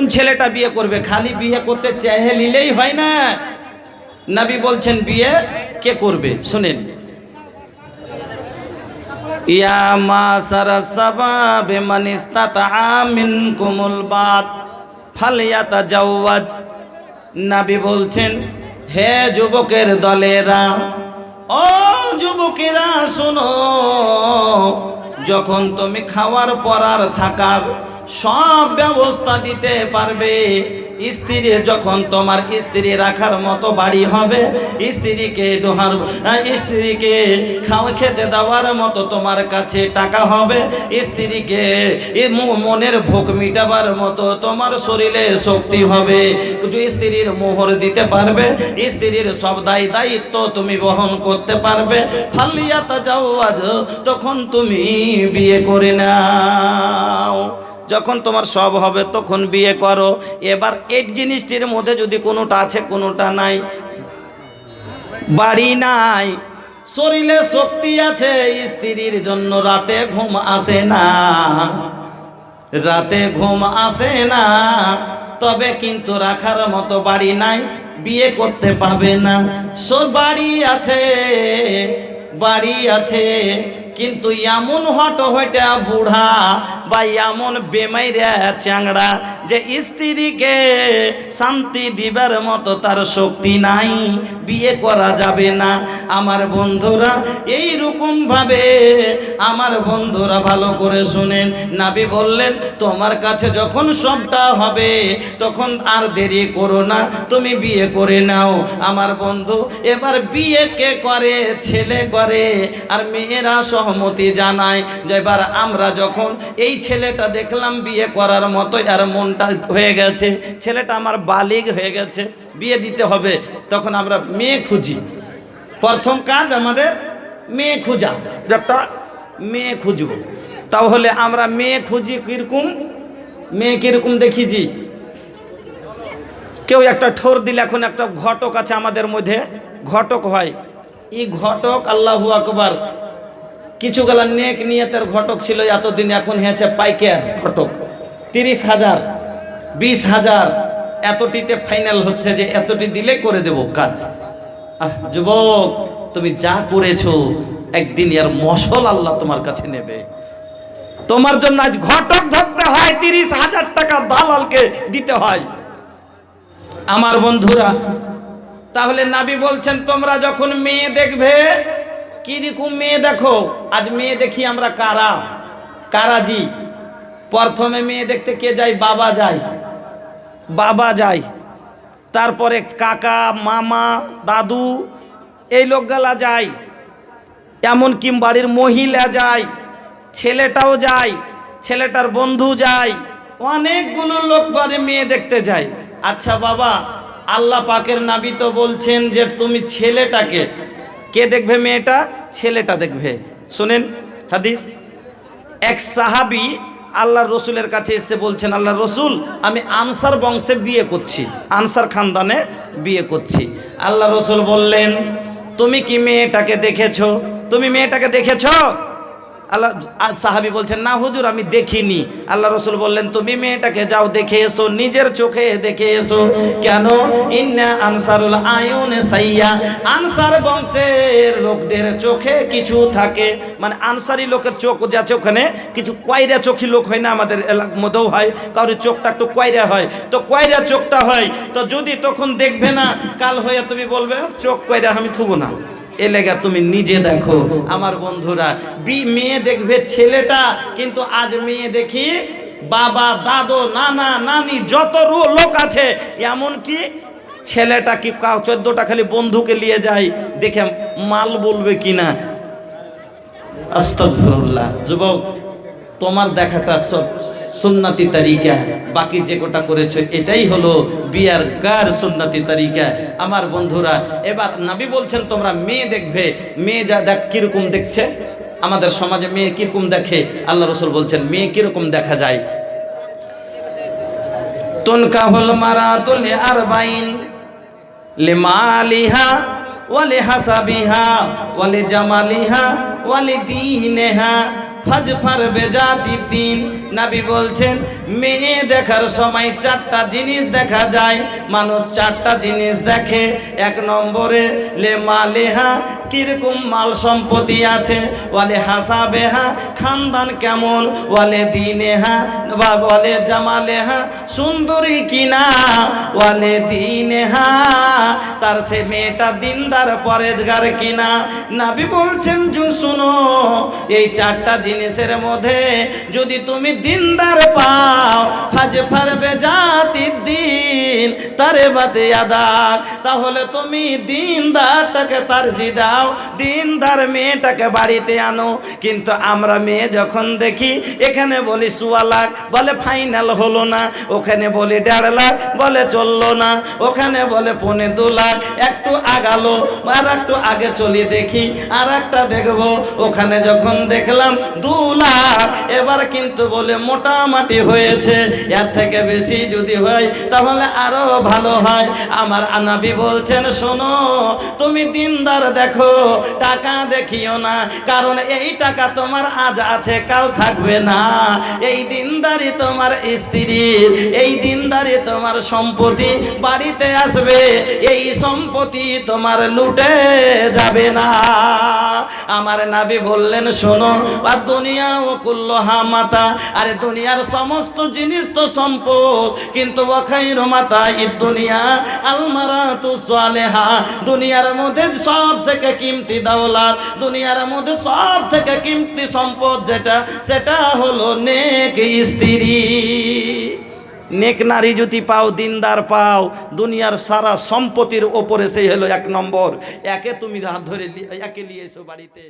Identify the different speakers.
Speaker 1: কোন ছেলেটা বিয়ে করবে? খালি বিয়ে করতে চেয়ে নিলেই হয় না, নবী বলছেন বিয়ে কে করবে শুনেন। ইয়া মাসারা সাবাবে মান ইসতাতা মিনকুমুল বাত ফালইয়াতাজাওয়াজ। নবী বলছেন হে যুবকের দলেরা, ও যুবকেরা শোনো, যখন তুমি খাওয়ার পরার থাকার সব ব্যবস্থা দিতে পারবে, স্ত্রী যখন তোমার স্ত্রী রাখার মতো বাড়ি হবে, স্ত্রীকে স্ত্রীকে খাওয়া খেতে দেওয়ার মতো তোমার কাছে টাকা হবে, স্ত্রীকে মনের ভোগ মিটাবার মতো তোমার শরীরে শক্তি হবে, স্ত্রীর মোহর দিতে পারবে, স্ত্রীর সব দায়িত্ব তুমি বহন করতে পারবে, ফালইয়াতাজাওয়াজ, তখন তুমি বিয়ে করে নাও। যখন তোমার সব হবে তখন বিয়ে করো। এবার এই জিনিসটির মধ্যে যদি কোনোটা আছে কোনোটা নাই, বাড়ি নাই, শরীরে শক্তি আছে, স্ত্রীর জন্য রাতে ঘুম আসে না, রাতে ঘুম আসে না, তবে কিন্তু রাখার মতো বাড়ি নাই, বিয়ে করতে পারবে না। বাড়ি আছে, বাড়ি আছে, কিন্তু এমন হটহটা বুড়া বা এমন বেমাইরা চ্যাংড়া যে স্ত্রীকে শান্তি দিবার মতো তার শক্তি নাই, বিয়ে করা যাবে না। আমার বন্ধুরা এইরকম ভাবে, আমার বন্ধুরা ভালো করে শুনেন, নবী বললেন তোমার কাছে যখন সবটা হবে তখন আর দেরি করো না, তুমি বিয়ে করে নাও। আমার বন্ধু, এবার বিয়ে কে করে? ছেলে করে, আর মেয়েরা সহমতি জানায়। এবার আমরা যখন এই ছেলেটা দেখলাম বিয়ে করার মতো, আর মনটা হয়ে গেছে, ছেলেটা আমার বালিগ হয়ে গেছে, বিয়ে দিতে হবে, তখন আমরা মেয়ে খুঁজি। প্রথম কাজ আমাদের মেয়ে খুঁজা, একটা মেয়ে খুঁজব। তাহলে আমরা মেয়ে খুঁজি কিরকম? মেয়ে কিরকম দেখিছি? কেউ একটা ঠোর দিলে, এখন একটা ঘটক আছে আমাদের মধ্যে, ঘটক হয়, এই ঘটক আল্লাহু আকবার, কিছু গেলা নেক নিয়তের ঘটক ছিল এতদিন, এখন হয়েছে পাইকার ঘটক, 30,000 20,000 এতটিতে ফাইনাল হচ্ছে যে এতটি দিলে করে দেব কাজ। যুবক, তুমি যা করেছো একদিন এর মশল আল্লাহ তোমার কাছে নেবে। তোমার জন্য আজ ঘটক ধরতে হয়, 30,000 টাকা দালালকে দিতে হয়। আমার বন্ধুরা, তাহলে নবী বলছেন তোমরা যখন মেয়ে দেখবে, কিরকম মেয়ে দেখো? আজ মেয়ে দেখি আমরা কারা কারাজি। প্রথমে মেয়ে দেখতে কে যায়? বাবা যায়, বাবা যায়, তারপরে কাকা, মামা, দাদু, এই লোকগুলা যায়, এমনকি বাড়ির মহিলা যায়, ছেলেটাও যায়, ছেলেটার বন্ধু যায়, অনেকগুলো লোক বাড়ি মেয়ে দেখতে যায়। আচ্ছা বাবা, আল্লাহ পাকের নবী তো বলছেন যে তুমি ছেলেটাকে, কে দেখবে? মেয়েটা, ছেলেটা দেখবে। শুনেন হাদিস, এক সাহাবী আল্লাহর রসুলের কাছে এসে বলছেন, আল্লাহ রসুল, আমি আনসার বংশে বিয়ে করছি, আনসার খানদানে বিয়ে করছি। আল্লাহ রসুল বললেন তুমি কি মেয়েটাকে দেখেছো? তুমি মেয়েটাকে দেখেছো? আল্লাহ সাহাবী বলছেন না হুজুর, আমি দেখিনি। আল্লাহ রসুল বললেন তুমি মেয়েটাকে যাও দেখে এসো, নিজের চোখে দেখে এসো। কেন? ইন্না আনসারুল আয়ুন সাইয়া, আনসার বংশের লোকদের চোখে কিছু থাকে, মানে আনসারি লোকের চোখ যাচ্ছে, ওখানে কিছু কয়রা চোখী লোক হয় না, আমাদের এলাকার মধ্যেও হয়, কারোর চোখটা একটু কয়রা হয়, তো কয়রা চোখটা হয়, তো যদি তখন দেখবে না, কাল হয়ে তুমি বলবে চোখ কয়রা, আমি থুবো না, এ লেগা তুমি নিজে দেখো। আমার বন্ধুরা, মেয়ে দেখবে ছেলেটা, কিন্তু আজ মেয়ে দেখি বাবা, দাদু, নানা, নানি, যত লোক আছে, এমনকি ছেলেটা কি 14টা খালি বন্ধুকে নিয়ে যায়, দেখে মাল বলবে কিনা। আস্তাগফিরুল্লাহ। যুবক, তোমার দেখাটা সব সুন্নতি তারিকা, বাকি যে কোটা করেছো এটাই হলো বিয়ার গার সুন্নতি তারিকা। আমার বন্ধুরা, এবার নবী বলছেন তোমরা মেয়ে দেখবে। মেয়ে যা দেখ কিরকম দেখছে, আমাদের সমাজে মেয়ে কিরকম দেখে, আল্লাহ রসুল বলছেন মেয়ে কিরকম দেখা যায়। তুনকাহুল মারাতু লিআরবাইন, লিমালিহা ওয়া লিহাসাবিহা ওয়া লিজামালিহা ওয়া লিদীনিহা ফাজফার বেজাতি দিন। নবী বলছেন মেয়ে দেখার সময় চারটা জিনিস দেখা যায়, মানুষ চারটা জিনিস দেখে। এক নম্বরে লে মালেহা, কিরকম মাল সম্পত্তি আছে, ওয়ালে হাসাবেহা, খানদান কেমন, ওয়ালে দিনেহা বা ওয়ালে জামালেহা, সুন্দরী কিনা, ওয়ালে দিনেহা, তার সে মেয়েটা দিনদার পরেজগার কিনা। নবী বলছেন শুনো, এই চারটা জিনিসের মধ্যে যদি তুমি দিনদার পাও, ফাজফার বেজাতি দিন তারে বাতে আদা, তাহলে তুমি দিনদারটাকে তারজি দাও, দিনদার মেয়েটাকে বাড়িতে আনো। কিন্তু আমরা মেয়ে যখন দেখি, এখানে বলি 1.25 লাখ, বলে ফাইনাল হলো না, ওখানে বলি 1.5 লাখ, বলে চললো না, ওখানে বলে 2.25 লাখ, একটু আগালো আর একটু আগে চলি দেখি আর একটা দেখবো, ওখানে যখন দেখলাম 2 লাখ, এবার কিন্তু বলে মোটামুটি হয়েছে, এর থেকে বেশি যদি হয় তাহলে আরো ভালো হয়। আমার নবী বলছেন শোনো, তুমি দিনদার দেখো, টাকা দেখিও না, কারণ এই টাকা তোমার আজ আছে কাল থাকবে না। এই দিনদারি তোমার স্ত্রীর, এই দিনদারি তোমার সম্পত্তি বাড়িতে আসবে, এই সম্পত্তি তোমার লুটে যাবে না। আমার নবী বললেন শোনো, আর দুনিয়া ও কুল্লহা মাতা, আরে দুনিয়ার সমস্ত জিনিস তো সম্পদ, কিন্তু ওয়াখাইরু মাতা ইদ দুনিয়া আল মারাতু সালেহা, দুনিয়ার মধ্যে সব থেকে কিমতি দৌলত, দুনিয়ার মধ্যে সব থেকে কিমতি সম্পদ যেটা, সেটা হলো নেক স্ত্রী। নেক নারী যদি পাও, দিনদার পাও, দুনিয়ার সারা সম্পত্তির ওপরে সেই হলো 1 নম্বর। একে তুমি হাত ধরে একে নিয়ে এসো বাড়িতে।